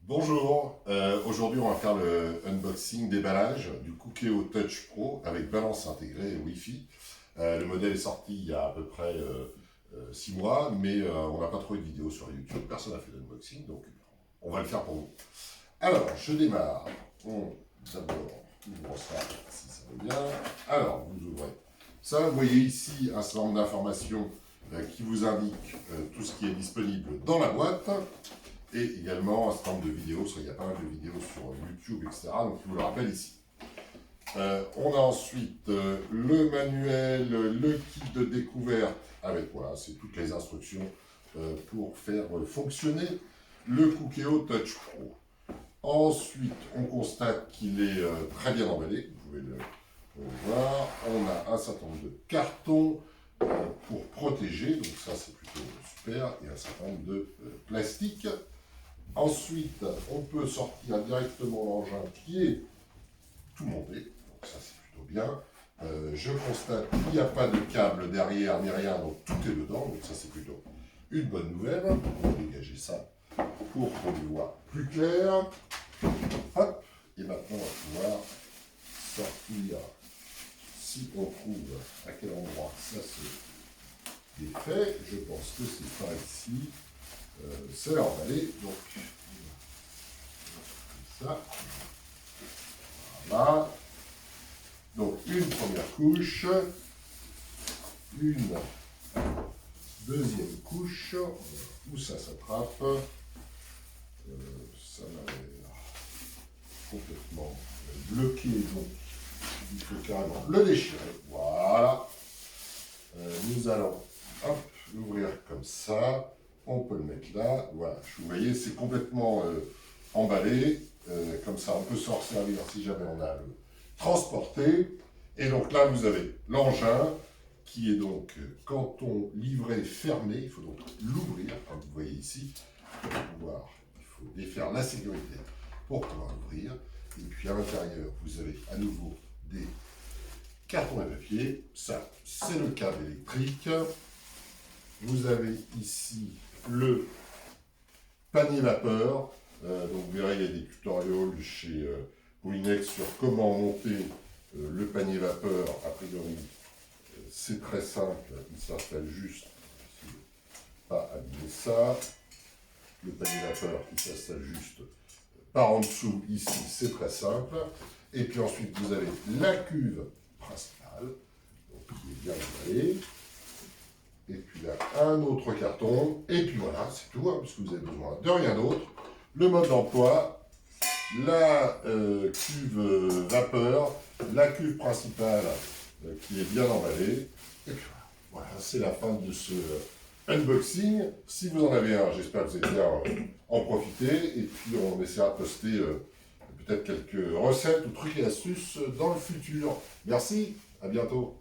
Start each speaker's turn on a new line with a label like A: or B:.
A: Bonjour, aujourd'hui on va faire le unboxing déballage du Cookéo Touch Pro avec balance intégrée et Wi-Fi. Le modèle est sorti il y a à peu près 6 mois, mais on n'a pas trouvé de vidéo sur YouTube, personne n'a fait l'unboxing, donc on va le faire pour vous. Alors, je démarre. D'abord, ouvre ça, si ça va bien. Alors, vous ouvrez ça, vous voyez ici un certain nombre d'informations qui vous indiquent tout ce qui est disponible dans la boîte. Et également un certain nombre de vidéos, parce qu'il y a pas mal de vidéos sur YouTube, etc. Donc je vous le rappelle ici. On a ensuite le manuel, le kit de découverte, avec voilà, c'est toutes les instructions pour faire fonctionner le Cookéo Touch Pro. Ensuite, on constate qu'il est très bien emballé, vous pouvez le voir. On a un certain nombre de cartons pour protéger, donc ça c'est plutôt super, et un certain nombre de plastique. Ensuite, on peut sortir directement l'engin qui est tout monté, donc ça c'est plutôt bien. Je constate qu'il n'y a pas de câble derrière ni rien, donc tout est dedans, donc ça c'est plutôt une bonne nouvelle. On va dégager ça pour qu'on y voit plus clair. Hop, et maintenant on va pouvoir sortir, si on trouve à quel endroit ça se défait, je pense que c'est par ici. C'est emballé, donc comme ça, voilà, donc une première couche, une deuxième couche, où ça s'attrape, ça m'a l'air complètement bloqué, donc il faut carrément le déchirer, voilà, nous allons l'ouvrir comme ça. On peut le mettre là, voilà, vous voyez, c'est complètement emballé, comme ça on peut s'en servir si jamais on a à le transporter. Et donc là vous avez l'engin qui est donc canton livré fermé, il faut donc l'ouvrir, comme vous voyez ici, pour pouvoir, il faut défaire la sécurité pour pouvoir l'ouvrir. Et puis à l'intérieur vous avez à nouveau des cartons à papier, ça c'est le câble électrique. Vous avez ici le panier vapeur, donc vous verrez il y a des tutoriels chez Winex sur comment monter le panier vapeur. A priori c'est très simple, il s'installe juste, pas abîmer ça, le panier vapeur qui s'installe juste par en dessous ici, c'est très simple. Et puis ensuite vous avez la cuve principale, donc qui est bien emballée. Et puis là, un autre carton, et puis voilà, c'est tout, hein, puisque vous avez besoin de rien d'autre. Le mode d'emploi, la cuve vapeur, la cuve principale qui est bien emballée. Et puis voilà, c'est la fin de ce unboxing. Si vous en avez un, j'espère que vous allez bien en profiter. Et puis on essaiera de poster peut-être quelques recettes ou trucs et astuces dans le futur. Merci, à bientôt.